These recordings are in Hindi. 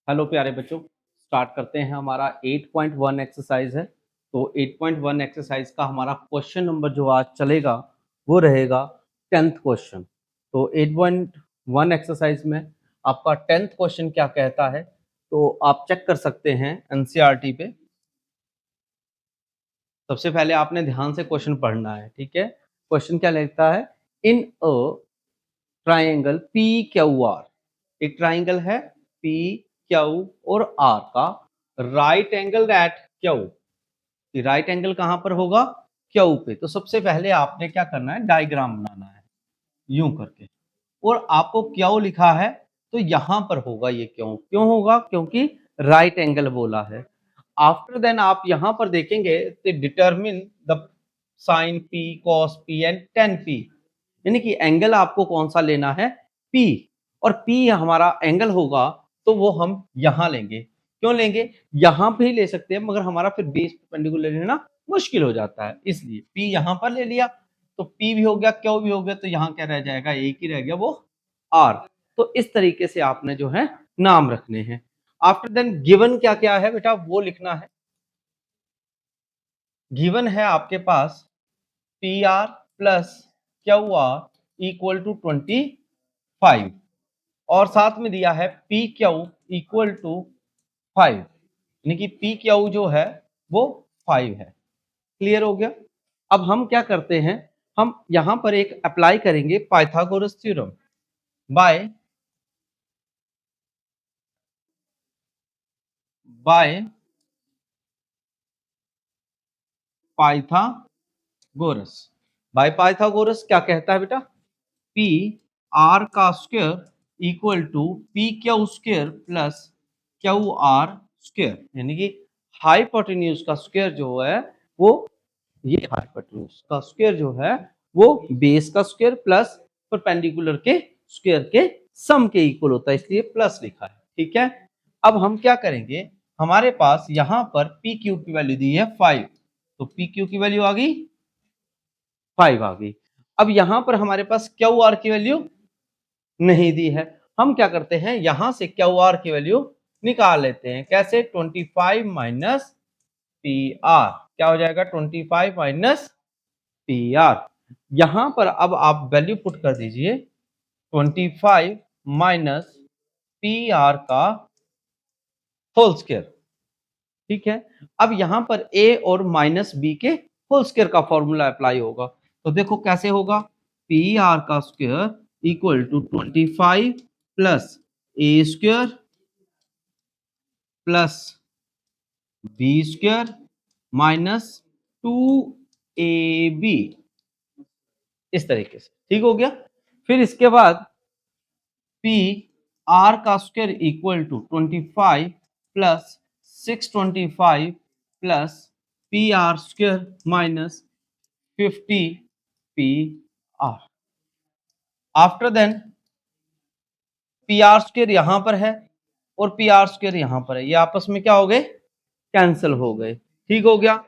हेलो प्यारे बच्चों, स्टार्ट करते हैं। हमारा 8.1 एक्सरसाइज है। तो 8.1 एक्सरसाइज का हमारा क्वेश्चन नंबर जो आज चलेगा वो रहेगा 10th क्वेश्चन। तो 8.1 एक्सरसाइज में आपका 10th क्वेश्चन क्या कहता है तो आप चेक कर सकते हैं एनसीईआरटी पे। सबसे पहले आपने ध्यान से क्वेश्चन पढ़ना है, ठीक है। क्वेश्चन क्या लिखता है? In a triangle P Q R, एक ट्राइंगल है पी क्यू और आर का, right angle at Q. Right angle कहां पर होगा? क्यू पे। तो सबसे पहले आपने क्या करना है, डायग्राम बनाना है यूं करके। और आपको क्यू लिखा है तो यहां पर होगा ये क्यों होगा? क्योंकि राइट एंगल बोला है। आफ्टर देन आप यहां पर देखेंगे तो determine the sine P, cos P and tan P, यानी कि एंगल आपको कौन सा लेना है? P। और P हमारा एंगल होगा तो वो हम यहां लेंगे। क्यों लेंगे? यहां पे ही ले सकते हैं मगर हमारा फिर बेस परपेंडिकुलर लेना मुश्किल हो जाता है, इसलिए P यहां पर ले लिया। तो P भी हो गया, Q भी हो गया, तो यहां क्या रह जाएगा? एक ही रह गया, वो R। तो इस तरीके से आपने जो है नाम रखने हैं। आफ्टर देन गिवन क्या क्या है बेटा वो लिखना है। गिवन है आपके पास P R plus Q R equal to 25 और साथ में दिया है पी क्यू इक्वल टू 5, यानी कि पी क्यू जो है वो 5 है। क्लियर हो गया? अब हम क्या करते हैं, हम यहां पर एक अप्लाई करेंगे Pythagoras theorem by Pythagoras. By Pythagoras क्या कहता है बेटा? पी आर का square equal to P Q square plus Q R square, यानी कि हाइपोटेन्यूज का स्क्वायर जो है वो, ये हाइपोटेन्यूज का स्क्वायर जो है वो बेस का स्क्वायर प्लस परपेंडिकुलर के स्क्वायर के सम के इक्वल होता है, इसलिए प्लस लिखा है, ठीक है। अब हम क्या करेंगे, हमारे पास यहां पर पी क्यू की वैल्यू दी है 5, तो पी क्यू की वैल्यू आ गई 5 आ गई। अब यहां पर हमारे पास क्यू आर की वैल्यू नहीं दी है। हम क्या करते हैं, यहां से क्यू आर की वैल्यू निकाल लेते हैं। कैसे? 25 माइनस पी आर, क्या हो जाएगा? 25 माइनस पी आर। यहां पर अब आप वैल्यू पुट कर दीजिए 25 माइनस पी आर का होल स्क्वायर, ठीक है। अब यहां पर a और माइनस बी के होल स्क्वायर का फॉर्मूला अप्लाई होगा। तो देखो कैसे होगा, पी आर का square equal to 25 plus A square plus B square minus 2ab, इस तरीके से, ठीक हो गया। फिर इसके बाद पी आर का square equal to 25 plus 625 plus P R square minus 50 P R. After then P R square यहां पर है और पी आर स्क्वायर यहां पर है, ये आपस में क्या हो गए? कैंसिल हो गए, ठीक हो गया।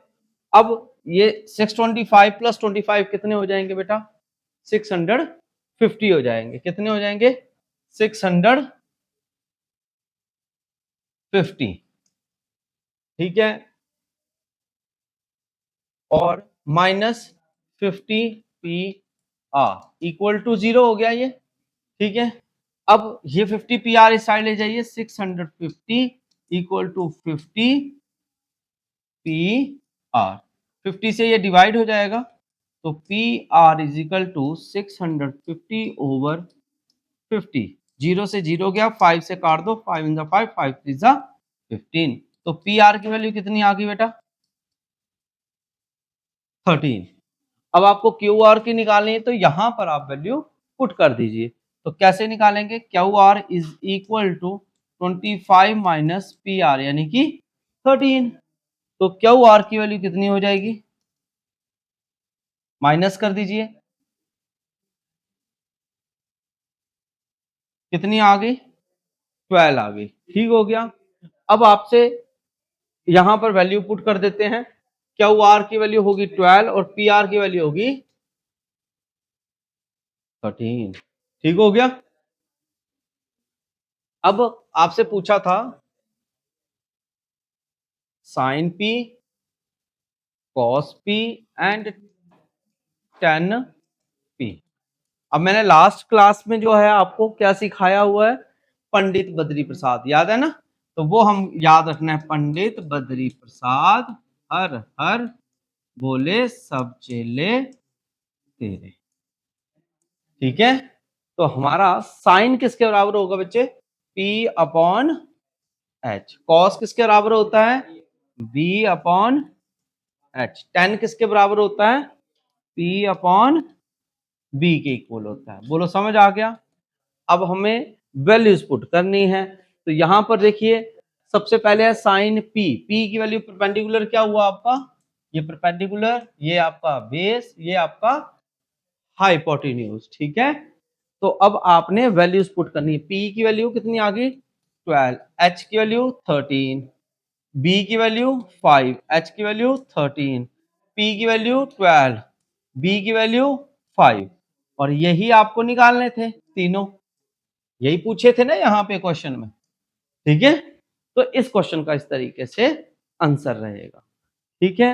अब ये 625 प्लस 25 कितने हो जाएंगे बेटा? 650 हो जाएंगे। कितने हो जाएंगे? 650, ठीक है। और minus 50 P R equal to 0 हो गया ये, ठीक है। अब ये 50 पी आर इस साइड ले जाइए, 650 इक्वल टू 50 पी आर। 50 से ये डिवाइड हो जाएगा, तो P R is equal to 650 over 50। 0 से 0 गया, 5 से काट दो, 5 इन 5, 5 3 15। तो पी आर की वैल्यू कितनी आ गई बेटा? 13। अब आपको क्यू आर की निकालनी है तो यहां पर आप वैल्यू पुट कर दीजिए। तो कैसे निकालेंगे? Q R is equal to 25 minus P R, यानी कि 13। तो क्यू आर की वैल्यू कितनी हो जाएगी? माइनस कर दीजिए, कितनी आ गई? 12 आ गई, ठीक हो गया। अब आपसे यहां पर वैल्यू पुट कर देते हैं। क्यू आर की वैल्यू होगी 12 और पी आर की वैल्यू होगी 13, ठीक हो गया। अब आपसे पूछा था sine P, cos P and tan P. अब मैंने लास्ट क्लास में जो है आपको क्या सिखाया हुआ है, पंडित बद्री प्रसाद, याद है ना? तो वो हम याद रखना है, पंडित बद्री प्रसाद हर हर बोले सब चेले तेरे। ठीक है, तो हमारा साइन किसके बराबर होगा बच्चे, P अपॉन H। कॉस किसके बराबर होता है, V अपॉन H। टेन किसके बराबर होता है, P अपॉन B के इक्वल होता है। बोलो समझ आ गया? अब हमें वैल्यूज पुट करनी है, तो यहां पर देखिए सबसे पहले है साइन P। P की वैल्यू परपेंडिकुलर क्या हुआ आपका, ये परपेंडिकुलर, ये आपका बेस, ये आपका हाइपोटेन्यूज। ठीक है, तो अब आपने वैल्यूज पुट करनी है। P की वैल्यू कितनी आ गई 12, H की वैल्यू 13, B की वैल्यू 5, H की वैल्यू 13, P की वैल्यू 12, B की वैल्यू 5, और यही आपको निकालने थे तीनों, यही पूछे थे ना यहाँ पे क्वेश्चन में। ठीक है, तो इस क्वेश्चन का इस तरीके से आंसर रहेगा। ठीक है,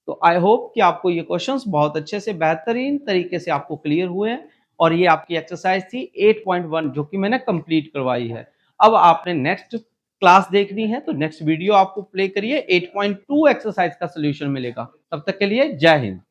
तो आई होप कि आपको ये क्वेश्चंस बहुत अच्छे से बेहतरीन तरीके से आपको क्लियर हुए हैं, और ये आपकी एक्सरसाइज थी 8.1 जो कि मैंने कंप्लीट करवाई है। अब आपने नेक्स्ट क्लास देखनी है तो नेक्स्ट वीडियो आपको प्ले करिए, 8.2 एक्सरसाइज का सोल्यूशन मिलेगा। तब तक के लिए जय हिंद।